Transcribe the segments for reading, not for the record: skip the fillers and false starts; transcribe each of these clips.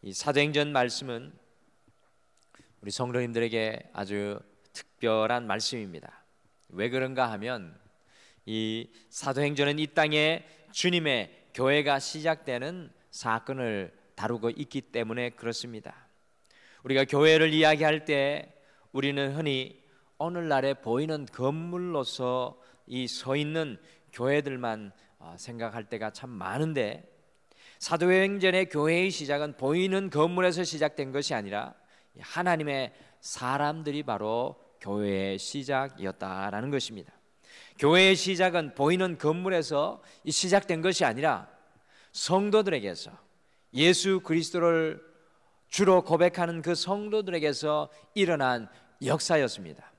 이 사도행전 말씀은 우리 성도님들에게 아주 특별한 말씀입니다. 왜 그런가 하면 이 사도행전은 이 땅에 주님의 교회가 시작되는 사건을 다루고 있기 때문에 그렇습니다. 우리가 교회를 이야기할 때 우리는 흔히 오늘날에 보이는 건물로서 이 서 있는 교회들만 생각할 때가 참 많은데, 사도행전의 교회의 시작은 보이는 건물에서 시작된 것이 아니라 하나님의 사람들이 바로 교회의 시작이었다라는 것입니다. 교회의 시작은 보이는 건물에서 시작된 것이 아니라 성도들에게서, 예수 그리스도를 주로 고백하는 그 성도들에게서 일어난 역사였습니다.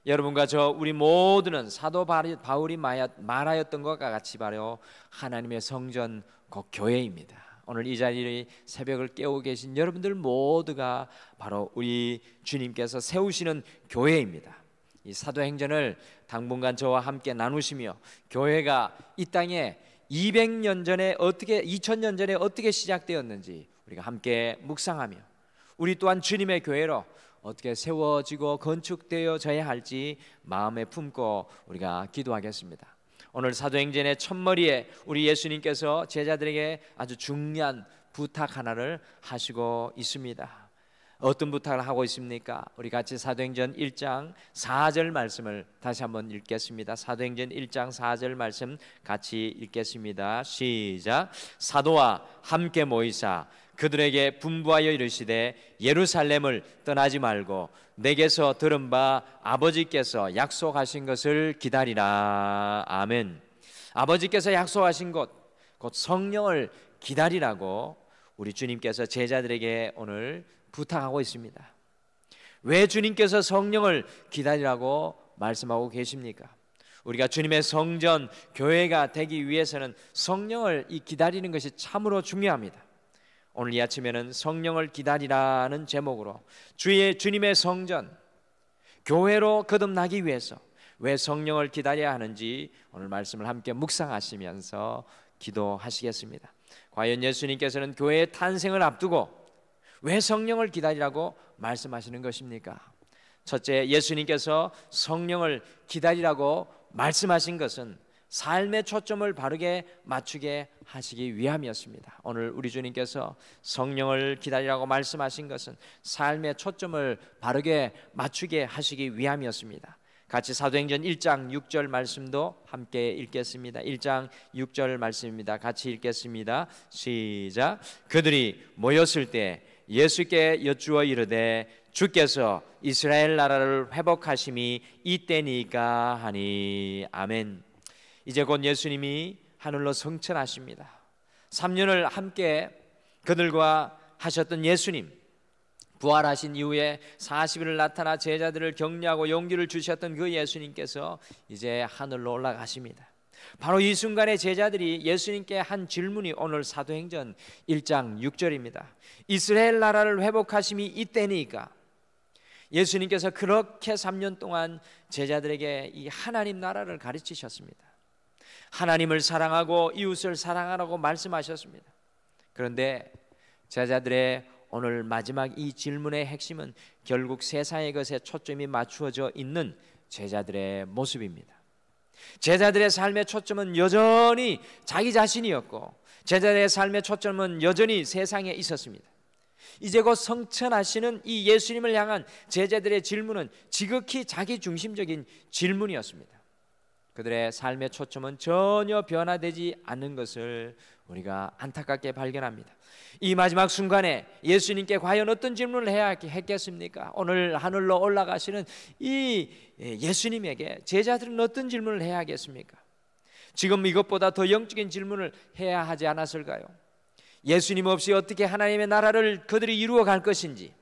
여러분과 우리 모두는 사도 바울이 말하였던 것과 같이 바로 하나님의 성전, 곧 교회입니다. 오늘 이 자리에 새벽을 깨우고 계신 여러분들 모두가 바로 우리 주님께서 세우시는 교회입니다. 이 사도행전을 당분간 저와 함께 나누시며 교회가 이 땅에 2000년 전에 어떻게 시작되었는지 우리가 함께 묵상하며, 우리 또한 주님의 교회로 어떻게 세워지고 건축되어져야 할지 마음에 품고 우리가 기도하겠습니다. 오늘 사도행전의 첫머리에 우리 예수님께서 제자들에게 아주 중요한 부탁 하나를 하시고 있습니다. 어떤 부탁을 하고 있습니까? 우리 같이 사도행전 1장 4절 말씀을 다시 한번 읽겠습니다. 사도행전 1장 4절 말씀 같이 읽겠습니다. 시작. 사도와 함께 모이사 그들에게 분부하여 이르시되 예루살렘을 떠나지 말고 내게서 들은 바 아버지께서 약속하신 것을 기다리라. 아멘. 아버지께서 약속하신 것, 곧 성령을 기다리라고 우리 주님께서 제자들에게 오늘 부탁하고 있습니다. 왜 주님께서 성령을 기다리라고 말씀하고 계십니까? 우리가 주님의 성전, 교회가 되기 위해서는 성령을 기다리는 것이 참으로 중요합니다. 오늘 이 아침에는 성령을 기다리라는 제목으로 주님의 성전, 교회로 거듭나기 위해서 왜 성령을 기다려야 하는지 오늘 말씀을 함께 묵상하시면서 기도하시겠습니다. 과연 예수님께서는 교회의 탄생을 앞두고 왜 성령을 기다리라고 말씀하시는 것입니까? 첫째, 예수님께서 성령을 기다리라고 말씀하신 것은 삶의 초점을 바르게 맞추게 하시기 위함이었습니다. 오늘 우리 주님께서 성령을 기다리라고 말씀하신 것은 삶의 초점을 바르게 맞추게 하시기 위함이었습니다. 같이 사도행전 1장 6절 말씀도 함께 읽겠습니다. 1장 6절 말씀입니다. 같이 읽겠습니다. 시작. 그들이 모였을 때 예수께 여쭈어 이르되 주께서 이스라엘 나라를 회복하심이 이때니까 하니. 아멘. 이제 곧 예수님이 하늘로 승천하십니다. 3년을 함께 그들과 하셨던 예수님, 부활하신 이후에 40일을 나타나 제자들을 격려하고 용기를 주셨던 그 예수님께서 이제 하늘로 올라가십니다. 바로 이 순간에 제자들이 예수님께 한 질문이 오늘 사도행전 1장 6절입니다. 이스라엘 나라를 회복하심이 이때니까. 예수님께서 그렇게 3년 동안 제자들에게 이 하나님 나라를 가르치셨습니다. 하나님을 사랑하고 이웃을 사랑하라고 말씀하셨습니다. 그런데 제자들의 오늘 마지막 이 질문의 핵심은 결국 세상의 것에 초점이 맞추어져 있는 제자들의 모습입니다. 제자들의 삶의 초점은 여전히 자기 자신이었고, 제자들의 삶의 초점은 여전히 세상에 있었습니다. 이제 곧 성천하시는 이 예수님을 향한 제자들의 질문은 지극히 자기중심적인 질문이었습니다. 그들의 삶의 초점은 전혀 변화되지 않는 것을 우리가 안타깝게 발견합니다. 이 마지막 순간에 예수님께 과연 어떤 질문을 해야 했겠습니까? 오늘 하늘로 올라가시는 이 예수님에게 제자들은 어떤 질문을 해야 하겠습니까? 지금 이것보다 더 영적인 질문을 해야 하지 않았을까요? 예수님 없이 어떻게 하나님의 나라를 그들이 이루어 갈 것인지,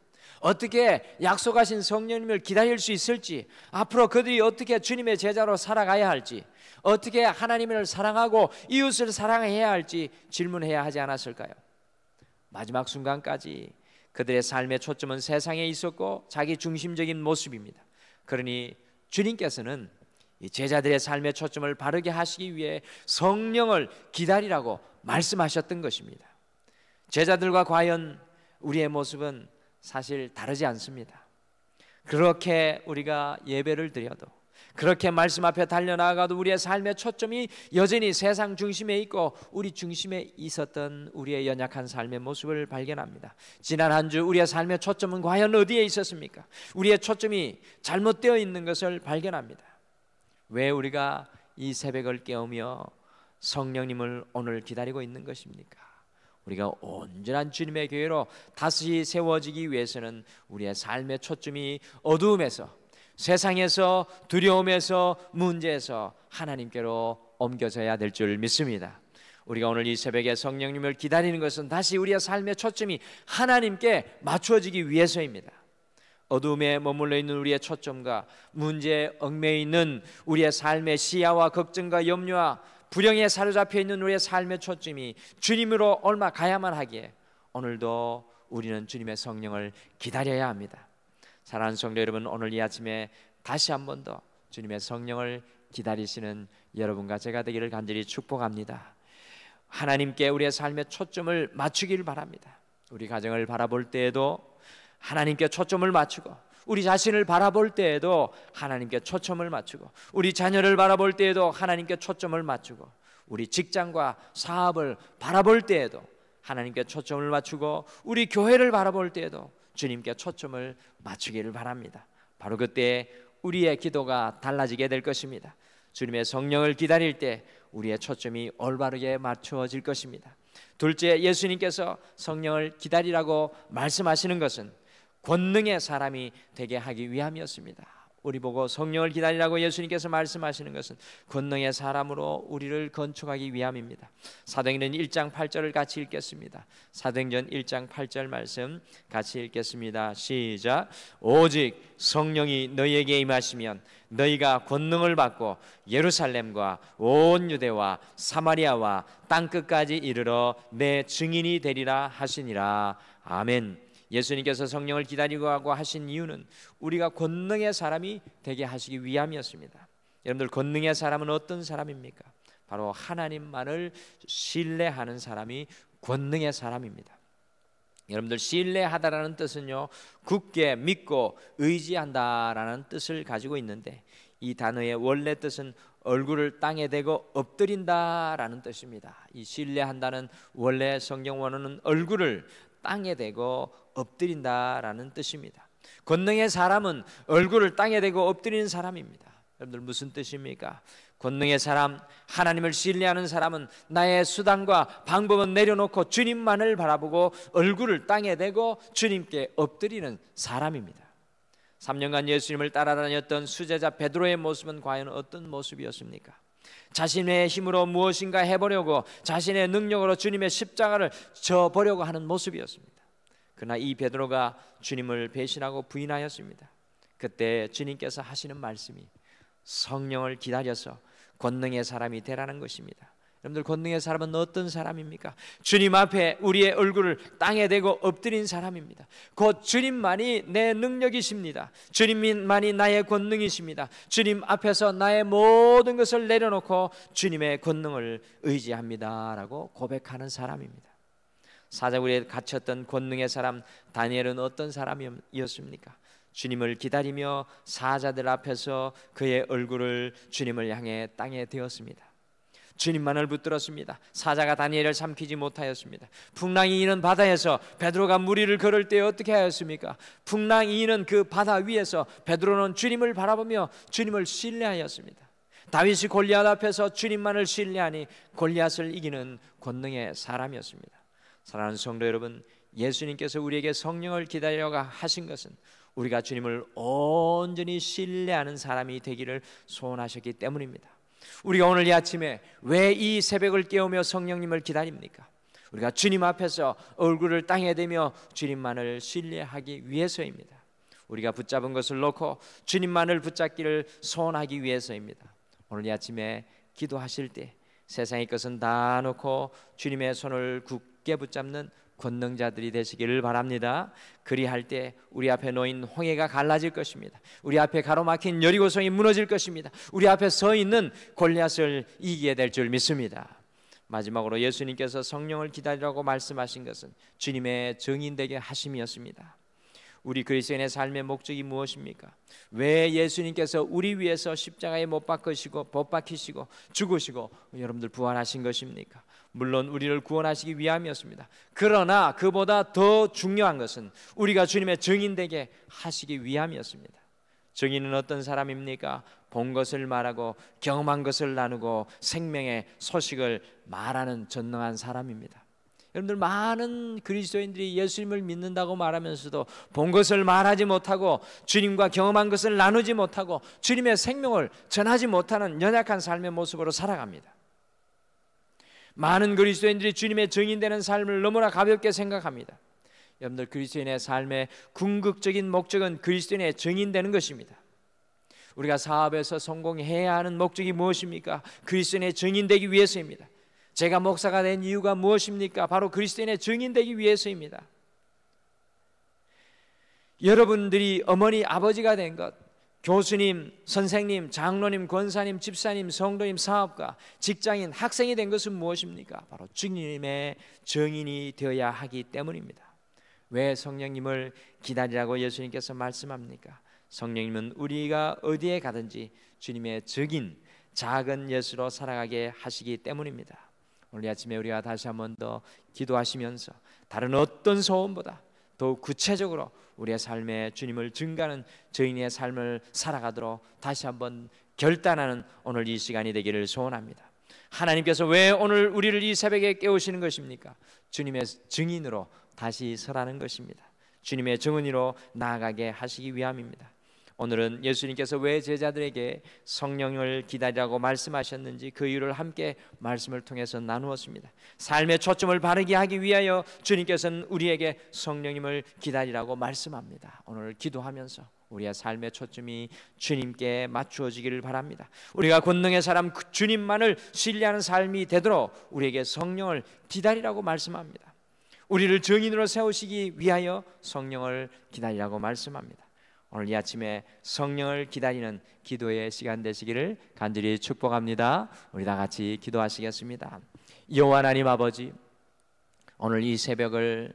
어떻게 약속하신 성령님을 기다릴 수 있을지, 앞으로 그들이 어떻게 주님의 제자로 살아가야 할지, 어떻게 하나님을 사랑하고 이웃을 사랑해야 할지 질문해야 하지 않았을까요? 마지막 순간까지 그들의 삶의 초점은 세상에 있었고 자기 중심적인 모습입니다. 그러니 주님께서는 이 제자들의 삶의 초점을 바르게 하시기 위해 성령을 기다리라고 말씀하셨던 것입니다. 제자들과 과연 우리의 모습은 사실 다르지 않습니다. 그렇게 우리가 예배를 드려도, 그렇게 말씀 앞에 달려나가도 우리의 삶의 초점이 여전히 세상 중심에 있고 우리 중심에 있었던 우리의 연약한 삶의 모습을 발견합니다. 지난 한 주 우리의 삶의 초점은 과연 어디에 있었습니까? 우리의 초점이 잘못되어 있는 것을 발견합니다. 왜 우리가 이 새벽을 깨우며 성령님을 오늘 기다리고 있는 것입니까? 우리가 온전한 주님의 교회로 다시 세워지기 위해서는 우리의 삶의 초점이 어두움에서, 세상에서, 두려움에서, 문제에서 하나님께로 옮겨져야 될 줄 믿습니다. 우리가 오늘 이 새벽에 성령님을 기다리는 것은 다시 우리의 삶의 초점이 하나님께 맞추어지기 위해서입니다. 어두움에 머물러 있는 우리의 초점과 문제에 얽매여 있는 우리의 삶의 시야와 걱정과 염려와 불행에 사로잡혀 있는 우리의 삶의 초점이 주님으로 얼마 가야만 하기에 오늘도 우리는 주님의 성령을 기다려야 합니다. 사랑하는 성도 여러분, 오늘 이 아침에 다시 한 번 더 주님의 성령을 기다리시는 여러분과 제가 되기를 간절히 축복합니다. 하나님께 우리의 삶의 초점을 맞추기를 바랍니다. 우리 가정을 바라볼 때에도 하나님께 초점을 맞추고, 우리 자신을 바라볼 때에도 하나님께 초점을 맞추고, 우리 자녀를 바라볼 때에도 하나님께 초점을 맞추고, 우리 직장과 사업을 바라볼 때에도 하나님께 초점을 맞추고, 우리 교회를 바라볼 때에도 주님께 초점을 맞추기를 바랍니다. 바로 그때 우리의 기도가 달라지게 될 것입니다. 주님의 성령을 기다릴 때 우리의 초점이 올바르게 맞추어질 것입니다. 둘째, 예수님께서 성령을 기다리라고 말씀하시는 것은 권능의 사람이 되게 하기 위함이었습니다. 우리 보고 성령을 기다리라고 예수님께서 말씀하시는 것은 권능의 사람으로 우리를 건축하기 위함입니다. 사도행전 1장 8절을 같이 읽겠습니다. 사도행전 1장 8절 말씀 같이 읽겠습니다. 시작. 오직 성령이 너희에게 임하시면 너희가 권능을 받고 예루살렘과 온 유대와 사마리아와 땅끝까지 이르러 내 증인이 되리라 하시니라. 아멘. 예수님께서 성령을 기다리고 하신 이유는 우리가 권능의 사람이 되게 하시기 위함이었습니다. 여러분들, 권능의 사람은 어떤 사람입니까? 바로 하나님만을 신뢰하는 사람이 권능의 사람입니다. 여러분들, 신뢰하다라는 뜻은요, 굳게 믿고 의지한다라는 뜻을 가지고 있는데, 이 단어의 원래 뜻은 얼굴을 땅에 대고 엎드린다라는 뜻입니다. 이 신뢰한다는 원래 성경 원어는 얼굴을 땅에 대고 엎드린다라는 뜻입니다. 권능의 사람은 얼굴을 땅에 대고 엎드리는 사람입니다. 여러분들, 무슨 뜻입니까? 권능의 사람, 하나님을 신뢰하는 사람은 나의 수단과 방법은 내려놓고 주님만을 바라보고 얼굴을 땅에 대고 주님께 엎드리는 사람입니다. 3년간 예수님을 따라다녔던 수제자 베드로의 모습은 과연 어떤 모습이었습니까? 자신의 힘으로 무엇인가 해보려고, 자신의 능력으로 주님의 십자가를 져보려고 하는 모습이었습니다. 그러나 이 베드로가 주님을 배신하고 부인하였습니다. 그때 주님께서 하시는 말씀이 성령을 기다려서 권능의 사람이 되라는 것입니다. 여러분들, 권능의 사람은 어떤 사람입니까? 주님 앞에 우리의 얼굴을 땅에 대고 엎드린 사람입니다. 곧 주님만이 내 능력이십니다. 주님만이 나의 권능이십니다. 주님 앞에서 나의 모든 것을 내려놓고 주님의 권능을 의지합니다 라고 고백하는 사람입니다. 사자굴에 갇혔던 권능의 사람 다니엘은 어떤 사람이었습니까? 주님을 기다리며 사자들 앞에서 그의 얼굴을 주님을 향해 땅에 대었습니다. 주님만을 붙들었습니다. 사자가 다니엘을 삼키지 못하였습니다. 풍랑이 이는 바다에서 베드로가 무리를 걸을 때 어떻게 하였습니까? 풍랑이 이는 그 바다 위에서 베드로는 주님을 바라보며 주님을 신뢰하였습니다. 다윗이 골리앗 앞에서 주님만을 신뢰하니 골리앗을 이기는 권능의 사람이었습니다. 사랑하는 성도 여러분, 예수님께서 우리에게 성령을 기다리려고 하신 것은 우리가 주님을 온전히 신뢰하는 사람이 되기를 소원하셨기 때문입니다. 우리가 오늘 이 아침에 왜 이 새벽을 깨우며 성령님을 기다립니까? 우리가 주님 앞에서 얼굴을 땅에 대며 주님만을 신뢰하기 위해서입니다. 우리가 붙잡은 것을 놓고 주님만을 붙잡기를 소원하기 위해서입니다. 오늘 이 아침에 기도하실 때 세상의 것은 다 놓고 주님의 손을 굳게 붙잡는 권능자들이 되시기를 바랍니다. 그리할 때 우리 앞에 놓인 홍해가 갈라질 것입니다. 우리 앞에 가로막힌 여리고성이 무너질 것입니다. 우리 앞에 서 있는 골리앗을 이기게 될 줄 믿습니다. 마지막으로 예수님께서 성령을 기다리라고 말씀하신 것은 주님의 증인되게 하심이었습니다. 우리 그리스도인의 삶의 목적이 무엇입니까? 왜 예수님께서 우리 위해서 십자가에 못 박히시고 죽으시고 여러분들 부활하신 것입니까? 물론 우리를 구원하시기 위함이었습니다. 그러나 그보다 더 중요한 것은 우리가 주님의 증인되게 하시기 위함이었습니다. 증인은 어떤 사람입니까? 본 것을 말하고 경험한 것을 나누고 생명의 소식을 말하는 전능한 사람입니다. 여러분들, 많은 그리스도인들이 예수님을 믿는다고 말하면서도 본 것을 말하지 못하고 주님과 경험한 것을 나누지 못하고 주님의 생명을 전하지 못하는 연약한 삶의 모습으로 살아갑니다. 많은 그리스도인들이 주님의 증인되는 삶을 너무나 가볍게 생각합니다. 여러분들, 그리스도인의 삶의 궁극적인 목적은 그리스도인의 증인되는 것입니다. 우리가 사업에서 성공해야 하는 목적이 무엇입니까? 그리스도인의 증인되기 위해서입니다. 제가 목사가 된 이유가 무엇입니까? 바로 그리스도인의 증인되기 위해서입니다. 여러분들이 어머니, 아버지가 된 것, 교수님, 선생님, 장로님, 권사님, 집사님, 성도님, 사업가, 직장인, 학생이 된 것은 무엇입니까? 바로 주님의 증인이 되어야 하기 때문입니다. 왜 성령님을 기다리라고 예수님께서 말씀합니까? 성령님은 우리가 어디에 가든지 주님의 증인, 작은 예수로 살아가게 하시기 때문입니다. 오늘 아침에 우리가 다시 한번 더 기도하시면서 다른 어떤 소원보다 더욱 구체적으로 우리의 삶에 주님을 증가하는 저희의 삶을 살아가도록 다시 한번 결단하는 오늘 이 시간이 되기를 소원합니다. 하나님께서 왜 오늘 우리를 이 새벽에 깨우시는 것입니까? 주님의 증인으로 다시 서라는 것입니다. 주님의 증인으로 나아가게 하시기 위함입니다. 오늘은 예수님께서 왜 제자들에게 성령을 기다리라고 말씀하셨는지 그 이유를 함께 말씀을 통해서 나누었습니다. 삶의 초점을 바르게 하기 위하여 주님께서는 우리에게 성령님을 기다리라고 말씀합니다. 오늘 기도하면서 우리의 삶의 초점이 주님께 맞추어지기를 바랍니다. 우리가 권능의 사람 주님만을 신뢰하는 삶이 되도록 우리에게 성령을 기다리라고 말씀합니다. 우리를 증인으로 세우시기 위하여 성령을 기다리라고 말씀합니다. 오늘 이 아침에 성령을 기다리는 기도의 시간 되시기를 간절히 축복합니다. 우리 다 같이 기도하시겠습니다. 여호와 하나님 아버지, 오늘 이 새벽을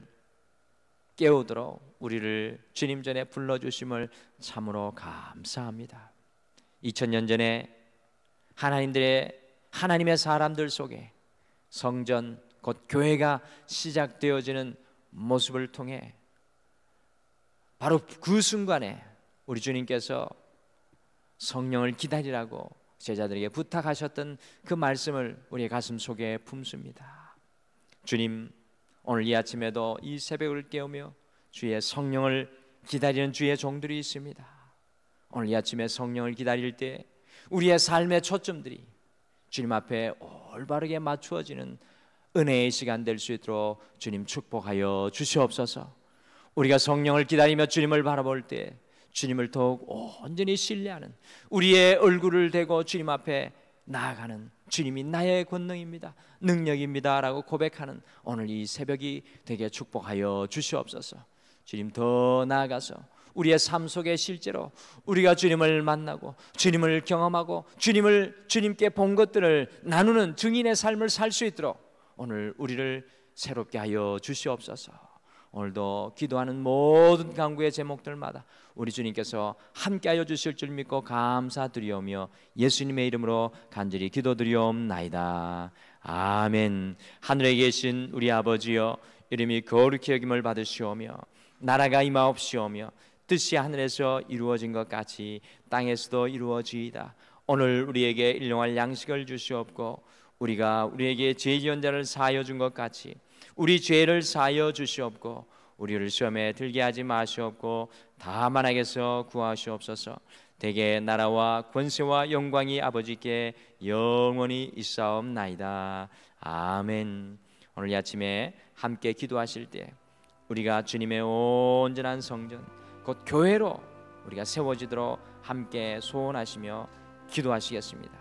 깨우도록 우리를 주님 전에 불러주심을 참으로 감사합니다. 2000년 전에 하나님의 사람들 속에 성전, 곧 교회가 시작되어지는 모습을 통해 바로 그 순간에 우리 주님께서 성령을 기다리라고 제자들에게 부탁하셨던 그 말씀을 우리의 가슴 속에 품습니다. 주님, 오늘 이 아침에도 이 새벽을 깨우며 주의 성령을 기다리는 주의 종들이 있습니다. 오늘 이 아침에 성령을 기다릴 때 우리의 삶의 초점들이 주님 앞에 올바르게 맞추어지는 은혜의 시간 될 수 있도록 주님 축복하여 주시옵소서. 우리가 성령을 기다리며 주님을 바라볼 때 주님을 더욱 온전히 신뢰하는, 우리의 얼굴을 대고 주님 앞에 나아가는 주님이 나의 권능입니다, 능력입니다 라고 고백하는 오늘 이 새벽이 되게 축복하여 주시옵소서. 주님, 더 나아가서 우리의 삶 속에 실제로 우리가 주님을 만나고 주님을 경험하고 주님께 본 것들을 나누는 증인의 삶을 살 수 있도록 오늘 우리를 새롭게 하여 주시옵소서. 오늘도 기도하는 모든 간구의 제목들마다 우리 주님께서 함께하여 주실 줄 믿고 감사드리오며 예수님의 이름으로 간절히 기도드리옵나이다. 아멘. 하늘에 계신 우리 아버지여, 이름이 거룩히 여김을 받으시오며 나라가 임하옵시오며 뜻이 하늘에서 이루어진 것 같이 땅에서도 이루어지이다. 오늘 우리에게 일용할 양식을 주시옵고 우리가 우리에게 죄 지은 자를 사하여 준 것 같이 우리 죄를 사하여 주시옵고 우리를 시험에 들게 하지 마시옵고 다만 악에서 구하시옵소서. 대개 나라와 권세와 영광이 아버지께 영원히 있사옵나이다. 아멘. 오늘 이 아침에 함께 기도하실 때 우리가 주님의 온전한 성전, 곧 교회로 우리가 세워지도록 함께 소원하시며 기도하시겠습니다.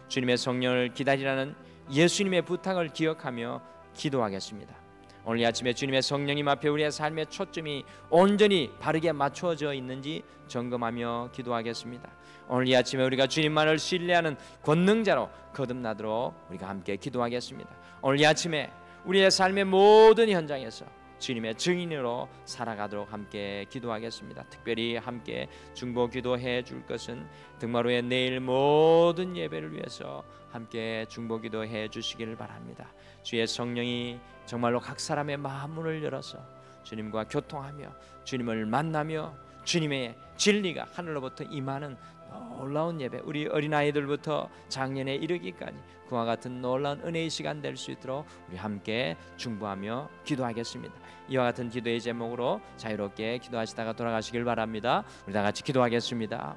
주님의 성령을 기다리라는 예수님의 부탁을 기억하며 기도하겠습니다. 오늘 이 아침에 주님의 성령님 앞에 우리의 삶의 초점이 온전히 바르게 맞추어져 있는지 점검하며 기도하겠습니다. 오늘 이 아침에 우리가 주님만을 신뢰하는 권능자로 거듭나도록 우리가 함께 기도하겠습니다. 오늘 이 아침에 우리의 삶의 모든 현장에서 주님의 증인으로 살아가도록 함께 기도하겠습니다. 특별히 함께 중보 기도해 줄 것은 등마루의 내일 모든 예배를 위해서 함께 중보 기도해 주시기를 바랍니다. 주의 성령이 정말로 각 사람의 마음 문을 열어서 주님과 교통하며 주님을 만나며 주님의 진리가 하늘로부터 임하는 놀라운 예배, 우리 어린아이들부터 장년에 이르기까지 그와 같은 놀라운 은혜의 시간 될 수 있도록 우리 함께 중보하며 기도하겠습니다. 이와 같은 기도의 제목으로 자유롭게 기도하시다가 돌아가시길 바랍니다. 우리 다 같이 기도하겠습니다.